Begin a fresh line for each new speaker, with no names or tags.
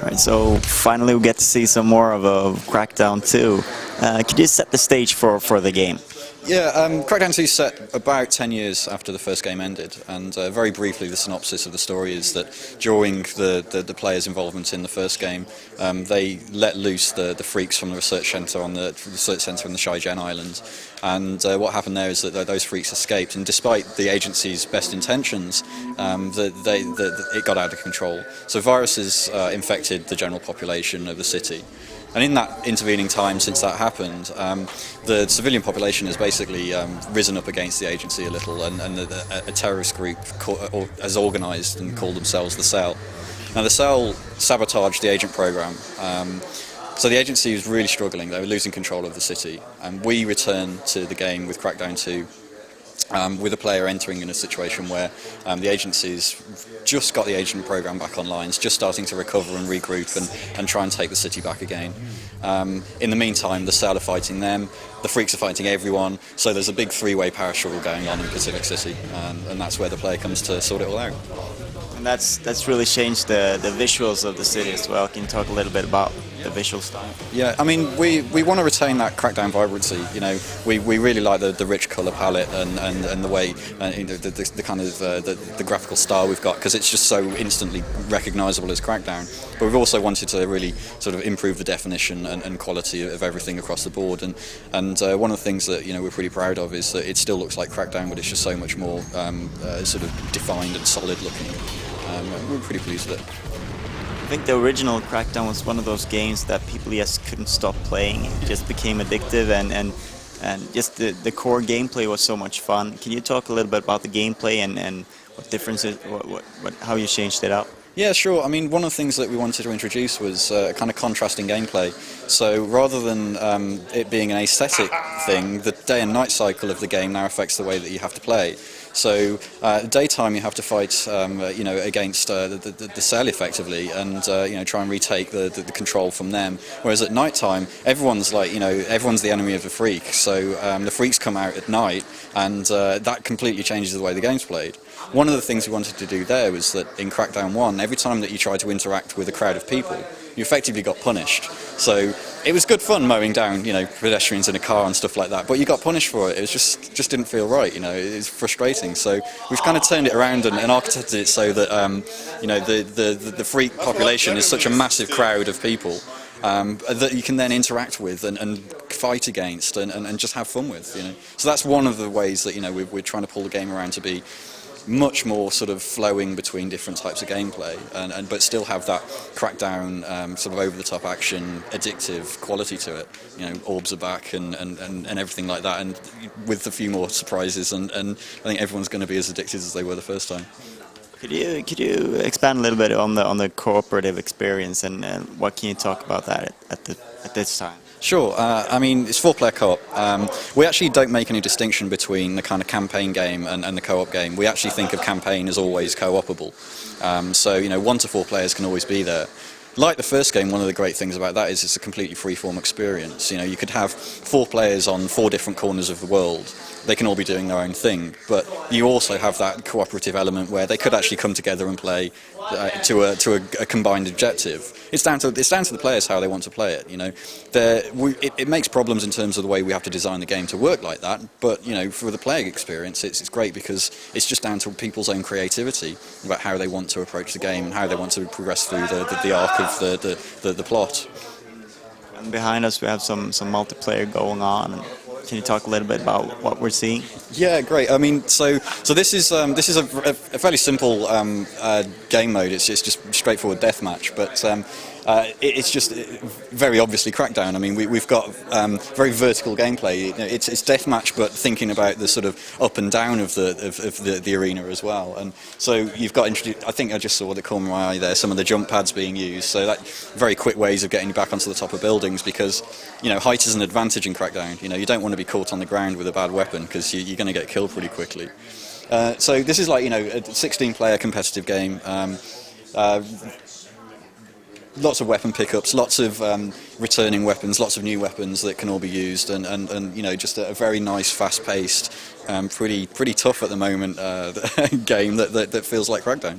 Right, so finally we get to see some more of Crackdown 2. Could you set the stage for the game?
Yeah, Crackdown 2 is set about 10 years after the first game ended, and very briefly the synopsis of the story is that during the players' involvement in the first game, they let loose the freaks from the research centre in the Shaigen Island, and what happened there is that those freaks escaped, and despite the agency's best intentions, it got out of control. So viruses infected the general population of the city. And in that intervening time since that happened, the civilian population has basically risen up against the agency a little, and a terrorist group has organised and called themselves the Cell. Now the Cell sabotaged the agent program, so the agency was really struggling. They were losing control of the city, and we returned to the game with Crackdown 2. With a player entering in a situation where the agency's just got the agent program back online, it's just starting to recover and regroup and try and take the city back again. In the meantime, the Cell are fighting them, the freaks are fighting everyone, so there's a big three-way power struggle going on in Pacific City, and that's where the player comes to sort it all out.
And that's really changed the visuals of the city as well. Can you talk a little bit about the visual style?
Yeah, I mean, we want to retain that Crackdown vibrancy. You know, we really like the rich colour palette and the way the kind of the graphical style we've got, because it's just so instantly recognisable as Crackdown. But we've also wanted to really sort of improve the definition and quality of everything across the board. And one of the things that we're pretty proud of is that it still looks like Crackdown, but it's just so much more sort of defined and solid looking. We're pretty pleased with it.
I think the original Crackdown was one of those games that people just couldn't stop playing. It just became addictive, and just the core gameplay was so much fun. Can you talk a little bit about the gameplay and what differences, how you changed it up?
Yeah, sure. I mean, one of the things that we wanted to introduce was kind of contrasting gameplay. So rather than it being an aesthetic thing, the day and night cycle of the game now affects the way that you have to play. So daytime you have to fight, against the Cell effectively, and try and retake the control from them. Whereas at night time, everyone's everyone's the enemy of the freak. So the freaks come out at night, and that completely changes the way the game's played. One of the things we wanted to do there was that in Crackdown 1, every time that you tried to interact with a crowd of people, you effectively got punished. So it was good fun mowing down, pedestrians in a car and stuff like that, but you got punished for it. It was just didn't feel right, it was frustrating. So we've kind of turned it around and architected it so that, the freak population is such a massive crowd of people that you can then interact with and fight against and just have fun with, So that's one of the ways that, we're trying to pull the game around to be much more sort of flowing between different types of gameplay, but still have that Crackdown sort of over-the-top action, addictive quality to it. Orbs are back and everything like that, and with a few more surprises, and I think everyone's going to be as addicted as they were the first time.
Could you expand a little bit on the cooperative experience, and what can you talk about that at this time?
Sure. I mean, it's 4-player co-op. We actually don't make any distinction between the kind of campaign game and the co-op game. We actually think of campaign as always co-opable. So, 1 to 4 players can always be there. Like the first game, one of the great things about that is it's a completely free-form experience. You could have 4 players on 4 different corners of the world. They can all be doing their own thing, but you also have that cooperative element where they could actually come together and play to a combined objective. It's down to the players how they want to play it. It makes problems in terms of the way we have to design the game to work like that. But for the playing experience, it's great because it's just down to people's own creativity about how they want to approach the game and how they want to progress through the arc of the plot.
And behind us, we have some multiplayer going on. Can you talk a little bit about what we're seeing?
Yeah, great. I mean, so this is a fairly simple game mode. It's just straightforward deathmatch, but it's just very obviously Crackdown. I mean, we've got very vertical gameplay. It's deathmatch, but thinking about the sort of up and down of the arena as well. And so you've got introduced. I think I just saw the corner of my eye there. Some of the jump pads being used. So that very quick ways of getting you back onto the top of buildings, because height is an advantage in Crackdown. You don't want to be caught on the ground with a bad weapon because you're going to get killed pretty quickly. So this is like a 16-player competitive game. Lots of weapon pickups, lots of returning weapons, lots of new weapons that can all be used, and just a very nice, fast-paced, pretty tough at the moment game that feels like Crackdown.